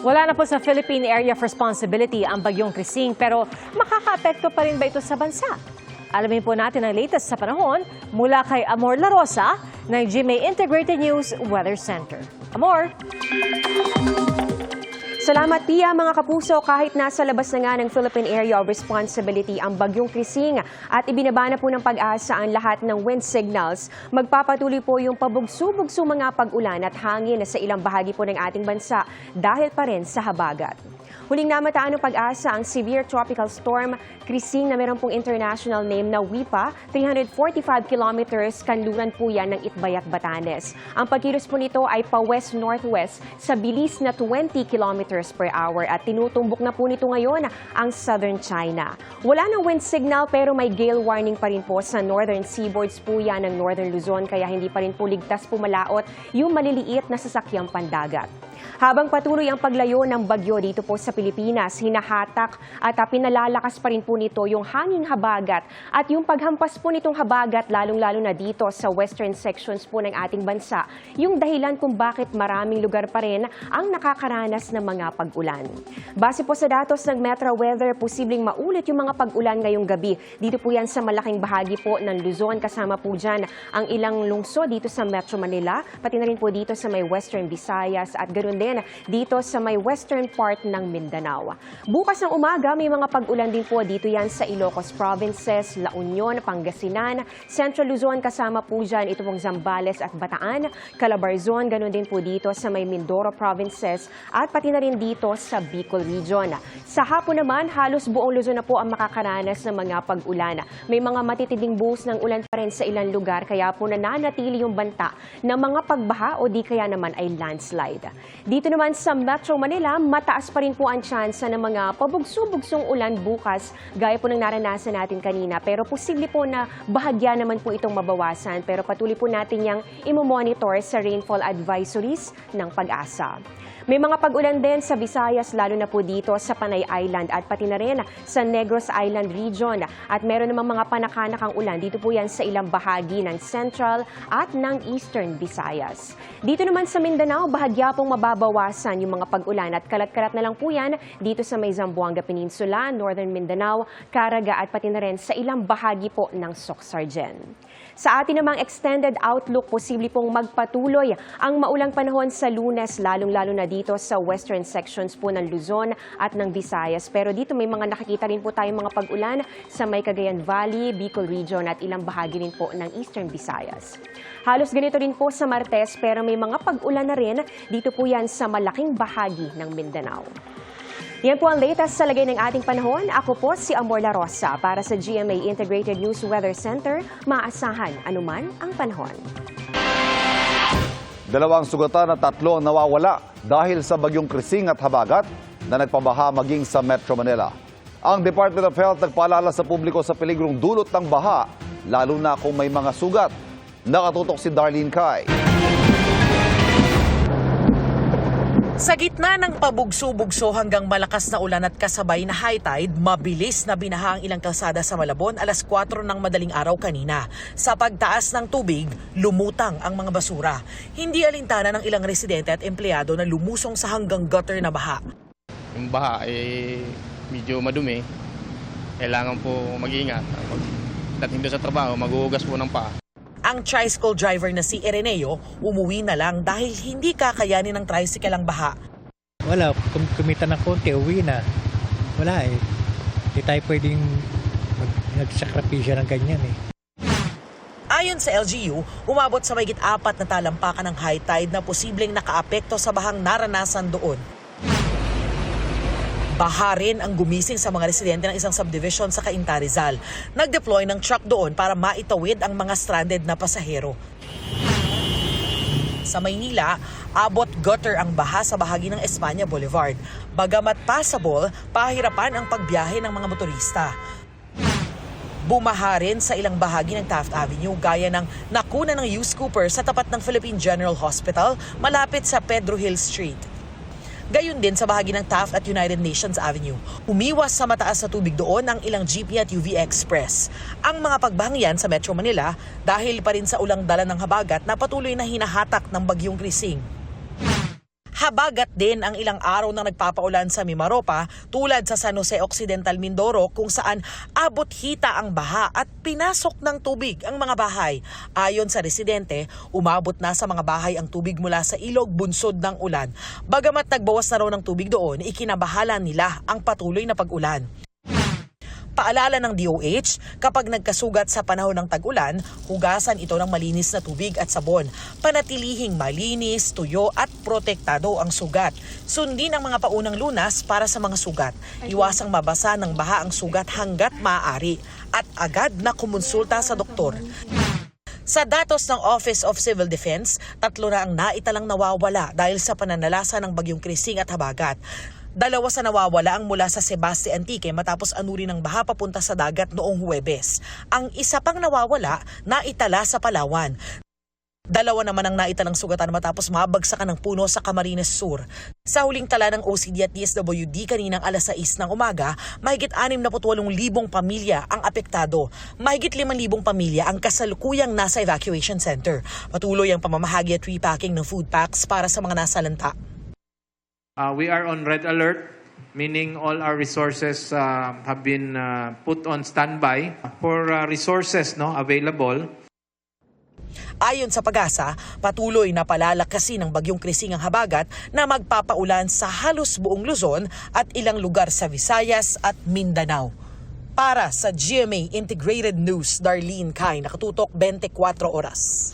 Wala na po sa Philippine Area of Responsibility ang bagyong Krising, pero makakaapekto pa rin ba ito sa bansa? Alamin po natin ang latest sa panahon mula kay Amor La Rosa ng GMA Integrated News Weather Center. Amor! Salamat, Pia. Mga kapuso, kahit nasa labas na nga ng Philippine Area of Responsibility ang bagyong Krising at ibinaba na po ng Pag-asa ang lahat ng wind signals, magpapatuloy po yung pabugso-bugso mga pag-ulan at hangin sa ilang bahagi po ng ating bansa dahil pa rin sa habagat. Huling namataan ng Pag-asa ang severe tropical storm Krising na meron pong international name na WIPA, 345 kilometers kanluran po yan ng Itbayat, Batanes. Ang pagkilos po nito ay pa-west-northwest sa bilis na 20 kilometers per hour at tinutumbok na po nito ngayon ang southern China. Wala ng wind signal pero may gale warning pa rin po sa northern seaboards po yan ng northern Luzon kaya hindi pa rin po ligtas pumalaot yung maliliit na sasakyang pandagat. Habang patuloy ang paglayo ng bagyo dito po sa Pilipinas, hinahatak at pinalalakas pa rin po nito yung hanging habagat at yung paghampas po nitong habagat lalong-lalo na dito sa western sections po ng ating bansa, yung dahilan kung bakit maraming lugar pa rin ang nakakaranas ng mga pag-ulan. Base po sa datos ng Metro Weather, posibleng maulit yung mga pag-ulan ngayong gabi. Dito po yan sa malaking bahagi po ng Luzon, kasama po dyan ang ilang lungsod dito sa Metro Manila, pati na rin po dito sa may Western Visayas at ganoon din dito sa may western part ng Mindanao. Bukas ng umaga, may mga pag-ulan din po dito yan sa Ilocos Provinces, La Union, Pangasinan, Central Luzon, kasama po dyan ito pong Zambales at Bataan, Calabarzon, ganoon din po dito sa may Mindoro Provinces at pati na rin dito sa Bicol Region. Sa hapon naman, halos buong Luzon na po ang makakaranas ng mga pag-ulan. May mga matitinding buhos ng ulan pa rin sa ilang lugar kaya po nananatili yung banta ng mga pagbaha o di kaya naman ay landslide. Dito naman sa Metro Manila, mataas pa rin po ang tsansa ng mga pabugso-bugsong ulan bukas gaya po ng naranasan natin kanina. Pero posible po na bahagya naman po itong mabawasan. Pero patuloy po natin yang imomonitor sa rainfall advisories ng Pag-asa. May mga pag-ulan din sa Visayas, lalo na po dito sa Panay Island at pati na rin sa Negros Island Region. At meron namang mga panakanakang ulan dito po yan sa ilang bahagi ng Central at ng Eastern Visayas. Dito naman sa Mindanao, bahagya pong mababawasan yung mga pag-ulan at kalat-kalat na lang po yan dito sa may Zamboanga Peninsula, Northern Mindanao, Caraga at pati na rin sa ilang bahagi po ng Soc-Sargen. Sa atin namang extended outlook, posible pong magpatuloy ang maulang panahon sa Lunes, lalong-lalo na dito sa western sections po ng Luzon at ng Visayas. Pero dito may mga nakikita rin po tayong mga pag-ulan sa may Cagayan Valley, Bicol Region at ilang bahagi rin po ng Eastern Visayas. Halos ganito rin po sa Martes pero may mga pag-ulan na rin dito po yan sa malaking bahagi ng Mindanao. Yan po ang latest sa lagay ng ating panahon. Ako po si Amor La Rosa para sa GMA Integrated News Weather Center. Maasahan anuman ang panahon. 2 sugatan at 3 ang nawawala dahil sa bagyong Krising at habagat na nagpabaha maging sa Metro Manila. Ang Department of Health nagpaalala sa publiko sa peligrong dulot ng baha, lalo na kung may mga sugat. Nakatutok si Darlene Kai. Sa gitna ng pabugso-bugso hanggang malakas na ulan at kasabay na high tide, mabilis na binaha ang ilang kalsada sa Malabon alas 4 ng madaling araw kanina. Sa pagtaas ng tubig, lumutang ang mga basura. Hindi alintana ng ilang residente at empleyado na lumusong sa hanggang gutter na baha. Yung baha medyo madumi. Kailangan po mag-ingat. Dating doon sa trabaho, maghuhugas po ng paa. Ang tricycle driver na si Ireneo, umuwi na lang dahil hindi kakayanin ng tricycle ang baha. Wala, kumita ng konti, uwi na. Wala eh. Hindi tayo pwedeng nagsakripisyo ng ganyan eh. Ayon sa LGU, umabot sa mahigit 4 na talampakan ng high tide na posibleng nakaapekto sa bahang naranasan doon. Baha rin ang gumising sa mga residente ng isang subdivision sa Cainta, Rizal. Nag-deploy ng truck doon para maitawid ang mga stranded na pasahero. Sa Maynila, abot gutter ang baha sa bahagi ng Espanya Boulevard. Bagamat passable, pahirapan ang pagbiyahe ng mga motorista. Bumaha rin sa ilang bahagi ng Taft Avenue gaya ng nakuna ng Hughes Cooper sa tapat ng Philippine General Hospital malapit sa Pedro Hill Street. Gayon din sa bahagi ng Taft at United Nations Avenue. Umiwas sa mataas na tubig doon ang ilang GP at UV Express. Ang mga pagbahangyan sa Metro Manila dahil pa rin sa ulang dala ng habagat na patuloy na hinahatak ng bagyong Krising. Habagat din ang ilang araw na nagpapaulan sa Mimaropa tulad sa San Jose Occidental, Mindoro kung saan abot hita ang baha at pinasok ng tubig ang mga bahay. Ayon sa residente, umabot na sa mga bahay ang tubig mula sa ilog bunsod ng ulan. Bagamat nagbawas na raw ng tubig doon, ikinabahala nila ang patuloy na pag-ulan. Paalala ng DOH, kapag nagkasugat sa panahon ng tag-ulan, hugasan ito ng malinis na tubig at sabon. Panatilihing malinis, tuyo at protektado ang sugat. Sundin ang mga paunang lunas para sa mga sugat. Iwasang mabasa ng baha ang sugat hanggat maaari at agad na kumonsulta sa doktor. Sa datos ng Office of Civil Defense, 3 na ang naitalang nawawala dahil sa pananalasa ng bagyong Krising at Habagat. 2 sa nawawala ang mula sa Sebasti Antique matapos anurin ng baha papunta sa dagat noong Huwebes. Ang isa pang nawawala, naitala sa Palawan. 2 naman ang naitalang sugatan matapos mabagsakan ng puno sa Camarines Sur. Sa huling tala ng OCD at DSWD kaninang alas 6 ng umaga, mahigit 68,000 pamilya ang apektado. Mahigit 5,000 pamilya ang kasalukuyang nasa evacuation center. Patuloy ang pamamahagi at repacking ng food packs para sa mga nasalanta. We are on red alert, meaning all our resources have been put on standby for resources available. Ayon sa Pag-asa, patuloy na palalakasin ng bagyong Krising ang Habagat na magpapaulan sa halos buong Luzon at ilang lugar sa Visayas at Mindanao. Para sa GMA Integrated News, Darlene Kai, nakatutok 24 oras.